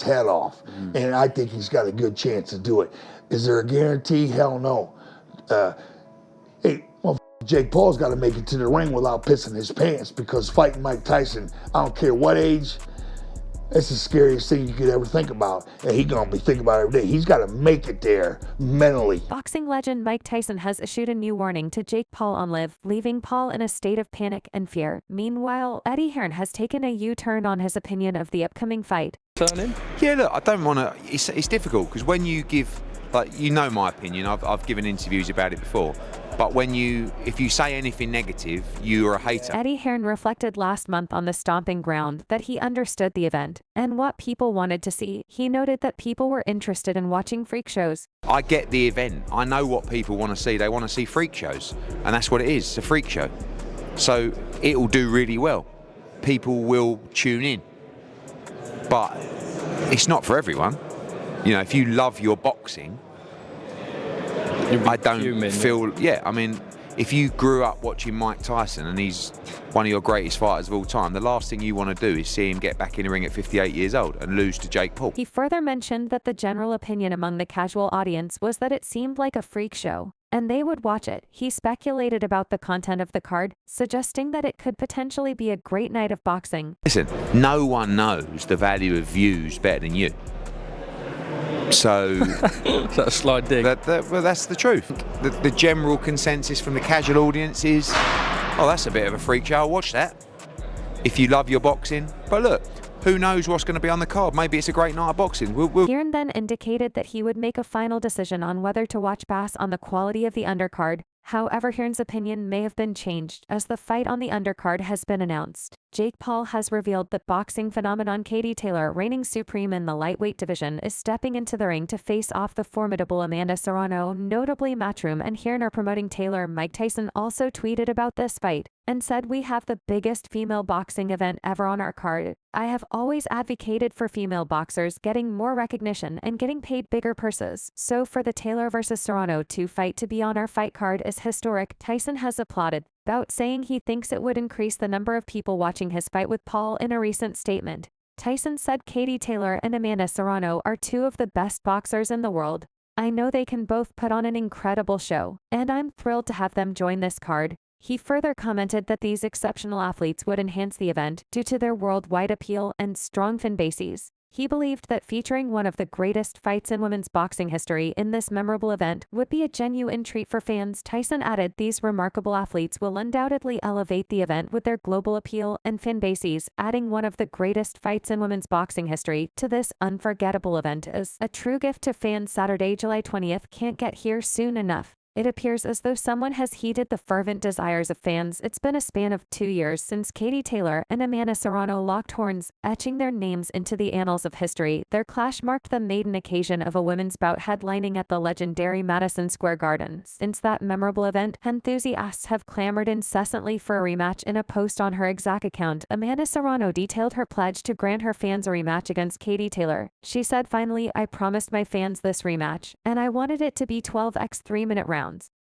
its head off. And I think he's got a good chance to do it. Is there a guarantee? Hell no. Hey, well, Jake Paul's got to make it to the ring without pissing his pants, because fighting Mike Tyson, I don't care what age, that's the scariest thing you could ever think about. And he's going to be thinking about it every day. He's got to make it there mentally. Boxing legend Mike Tyson has issued a new warning to Jake Paul on Live, leaving Paul in a state of panic and fear. Meanwhile, Hearn has taken a U-turn on his opinion of the upcoming fight. Turning? Yeah, look, I don't want to. It's difficult, because when you give, like, you know my opinion. I've given interviews about it before. But if you say anything negative, you are a hater. Hearn reflected last month on the stomping ground that he understood the event and what people wanted to see. He noted that people were interested in watching freak shows. I get the event. I know what people want to see. They want to see freak shows. And that's what it is. It's a freak show. So it will do really well. People will tune in. But it's not for everyone. You know, if you love your boxing, I don't feel, yeah, I mean, if you grew up watching Mike Tyson and he's one of your greatest fighters of all time, the last thing you want to do is see him get back in the ring at 58 years old and lose to Jake Paul. He further mentioned that the general opinion among the casual audience was that it seemed like a freak show, and they would watch it. He speculated about the content of the card, suggesting that it could potentially be a great night of boxing. Listen, no one knows the value of views better than you. So is that a slight dig? Well, that's the truth. The general consensus from the casual audience is, oh, that's a bit of a freak show, I'll watch that. If you love your boxing. But look, who knows what's going to be on the card? Maybe it's a great night of boxing. Hearn then indicated that he would make a final decision on whether to watch based on the quality of the undercard. However, Hearn's opinion may have been changed as the fight on the undercard has been announced. Jake Paul has revealed that boxing phenomenon Katie Taylor, reigning supreme in the lightweight division, is stepping into the ring to face off the formidable Amanda Serrano. Notably, Matchroom and Hearn are promoting Taylor. Mike Tyson also tweeted about this fight and said, "We have the biggest female boxing event ever on our card. I have always advocated for female boxers getting more recognition and getting paid bigger purses. So for the Taylor versus Serrano 2 fight to be on our fight card is historic." Tyson has applauded Bout, saying he thinks it would increase the number of people watching his fight with Paul. In a recent statement, Tyson said, "Katie Taylor and Amanda Serrano are 2 of the best boxers in the world. I know they can both put on an incredible show, and I'm thrilled to have them join this card." He further commented that these exceptional athletes would enhance the event due to their worldwide appeal and strong fan bases. He believed that featuring one of the greatest fights in women's boxing history in this memorable event would be a genuine treat for fans. Tyson added, "These remarkable athletes will undoubtedly elevate the event with their global appeal and fan bases, adding one of the greatest fights in women's boxing history to this unforgettable event is a true gift to fans." Saturday, July 20th can't get here soon enough. It appears as though someone has heeded the fervent desires of fans. It's been a span of 2 years since Katie Taylor and Amanda Serrano locked horns, etching their names into the annals of history. Their clash marked the maiden occasion of a women's bout headlining at the legendary Madison Square Garden. Since that memorable event, enthusiasts have clamored incessantly for a rematch. In a post on her exact account, Amanda Serrano detailed her pledge to grant her fans a rematch against Katie Taylor. She said, "Finally, I promised my fans this rematch, and I wanted it to be 12x 3-minute rounds.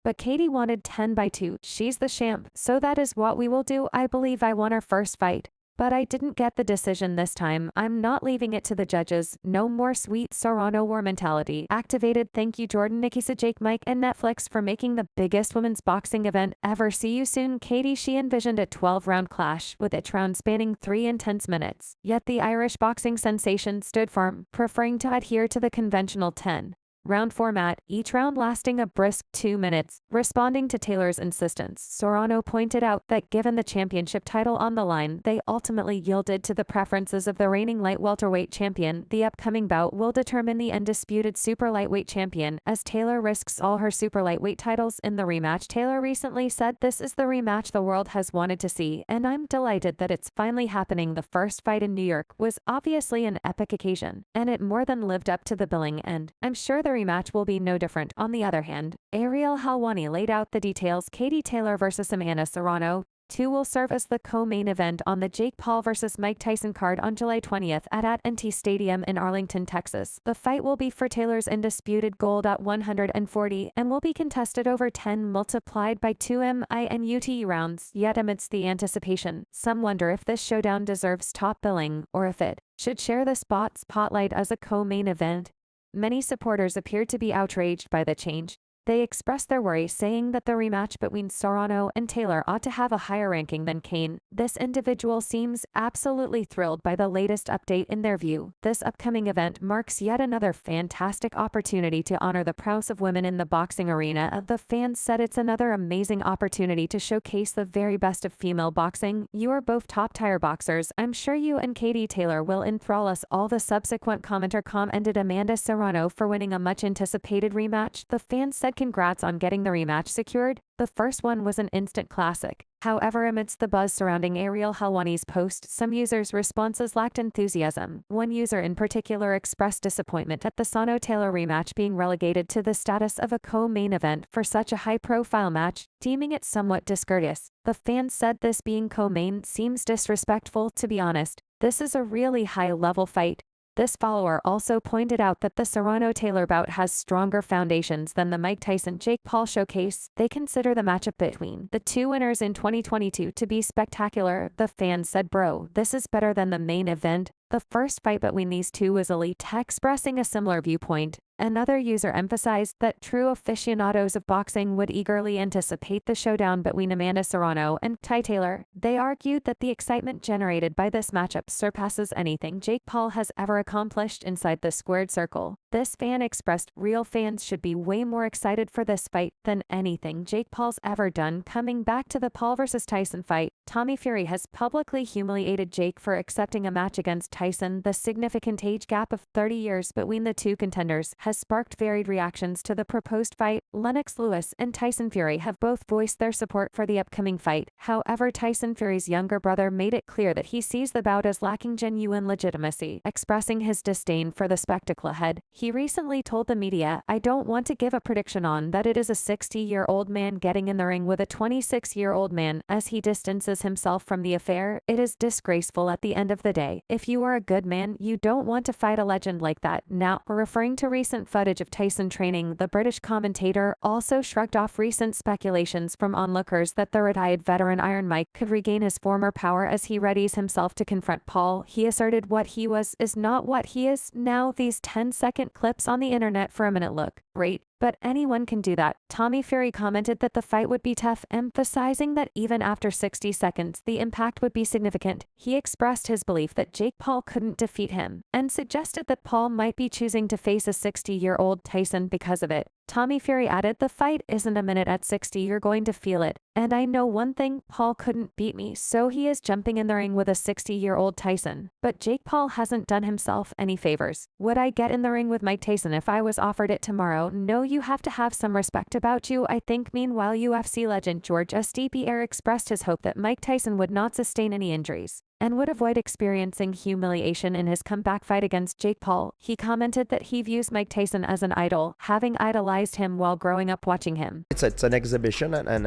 But Katie wanted 10x2. She's the champ, so that is what we will do. I believe I won our first fight, but I didn't get the decision this time. I'm not leaving it to the judges. No more sweet Serrano war mentality activated." Thank you, Jordan, Nikisa, Jake, Mike, and Netflix for making the biggest women's boxing event ever. See you soon. Katie, she envisioned a 12-round clash, with each round spanning 3 intense minutes. Yet the Irish boxing sensation stood firm, preferring to adhere to the conventional 10-round format, each round lasting a brisk 2 minutes. Responding to Taylor's insistence, Serrano pointed out that given the championship title on the line, they ultimately yielded to the preferences of the reigning light welterweight champion. The upcoming bout will determine the undisputed super lightweight champion, as Taylor risks all her super lightweight titles in the rematch. Taylor recently said, "This is the rematch the world has wanted to see, and I'm delighted that it's finally happening." The first fight in New York was obviously an epic occasion, and it more than lived up to the billing, and I'm sure the rematch will be no different. On the other hand, Ariel Helwani laid out the details. Katie Taylor versus Amanda Serrano two will serve as the co-main event on the Jake Paul vs. Mike Tyson card on July 20th at AT&T Stadium in Arlington, Texas. The fight will be for Taylor's undisputed gold at 140 and will be contested over 10 multiplied by 2 minute rounds. Yet amidst the anticipation, some wonder if this showdown deserves top billing or if it should share the spotlight as a co-main event. Many supporters appeared to be outraged by the change. They expressed their worry, saying that the rematch between Serrano and Taylor ought to have a higher ranking than Kane. This individual seems absolutely thrilled by the latest update in their view. This upcoming event marks yet another fantastic opportunity to honor the prowess of women in the boxing arena. The fans said it's another amazing opportunity to showcase the very best of female boxing. You are both top-tier boxers. I'm sure you and Katie Taylor will enthrall us all. The subsequent commenter commended Amanda Serrano for winning a much-anticipated rematch. The fans said congrats on getting the rematch secured. The first one was an instant classic. However, amidst the buzz surrounding Ariel Helwani's post, some users' responses lacked enthusiasm. One user in particular expressed disappointment at the Serrano-Taylor rematch being relegated to the status of a co-main event for such a high-profile match, deeming it somewhat discourteous. The fans said this being co-main seems disrespectful. To be honest, this is a really high-level fight. This follower also pointed out that the Serrano-Taylor bout has stronger foundations than the Mike Tyson-Jake Paul showcase. They consider the matchup between the two winners in 2022 to be spectacular. The fans said, "Bro, this is better than the main event." The first fight between these two was elite, expressing a similar viewpoint. Another user emphasized that true aficionados of boxing would eagerly anticipate the showdown between Amanda Serrano and Ty Taylor. They argued that the excitement generated by this matchup surpasses anything Jake Paul has ever accomplished inside the squared circle. This fan expressed real fans should be way more excited for this fight than anything Jake Paul's ever done. Coming back to the Paul vs. Tyson fight, Tommy Fury has publicly humiliated Jake for accepting a match against Tyson. The significant age gap of 30 years between the two contenders has sparked varied reactions to the proposed fight. Lennox Lewis and Tyson Fury have both voiced their support for the upcoming fight. However, Tyson Fury's younger brother made it clear that he sees the bout as lacking genuine legitimacy, expressing his disdain for the spectacle ahead. He recently told the media, "I don't want to give a prediction on that it is a 60-year-old man getting in the ring with a 26-year-old man as he distances himself from the affair. It is disgraceful at the end of the day. If you are a good man, you don't want to fight a legend like that." Now, referring to recent footage of Tyson training, the British commentator also shrugged off recent speculations from onlookers that the retired veteran Iron Mike could regain his former power as he readies himself to confront Paul. He asserted what he was is not what he is now. These 10-second clips on the internet for a minute look great, but anyone can do that. Tommy Fury commented that the fight would be tough, emphasizing that even after 60 seconds, the impact would be significant. He expressed his belief that Jake Paul couldn't defeat him, and suggested that Paul might be choosing to face a 60-year-old Tyson because of it. Tommy Fury added, "The fight isn't a minute at 60, you're going to feel it. And I know one thing, Paul couldn't beat me, so he is jumping in the ring with a 60-year-old Tyson. But Jake Paul hasn't done himself any favors. Would I get in the ring with Mike Tyson if I was offered it tomorrow? No, you have to have some respect about you, I think." Meanwhile, UFC legend George St. Pierre expressed his hope that Mike Tyson would not sustain any injuries and would avoid experiencing humiliation in his comeback fight against Jake Paul. He commented that he views Mike Tyson as an idol, having idolized him while growing up watching him. It's an exhibition, and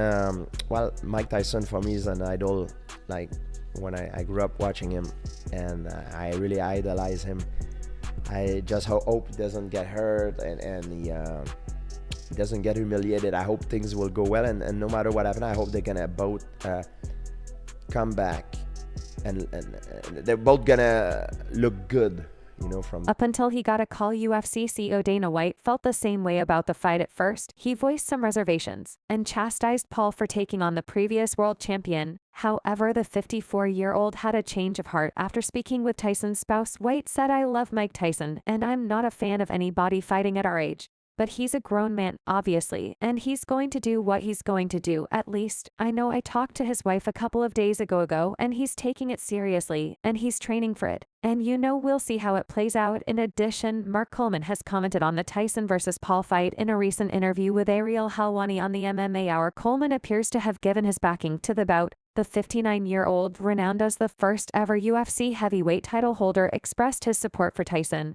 well, Mike Tyson for me is an idol. Like when I grew up watching him, and I really idolize him. I just hope he doesn't get hurt and he doesn't get humiliated. I hope things will go well, and no matter what happens, I hope they're gonna both come back. And they're both gonna look good, you know, from... Up until he got a call, UFC CEO Dana White felt the same way about the fight at first. He voiced some reservations and chastised Paul for taking on the previous world champion. However, the 54-year-old had a change of heart after speaking with Tyson's spouse. White said, "I love Mike Tyson, and I'm not a fan of anybody fighting at our age. But he's a grown man, obviously, and he's going to do what he's going to do. At least, I know. I talked to his wife a couple of days ago, and he's taking it seriously, and he's training for it. And you know, we'll see how it plays out." In addition, Mark Coleman has commented on the Tyson vs. Paul fight. In a recent interview with Ariel Helwani on the MMA Hour, Coleman appears to have given his backing to the bout. The 59-year-old, renowned as the first ever UFC heavyweight title holder, expressed his support for Tyson.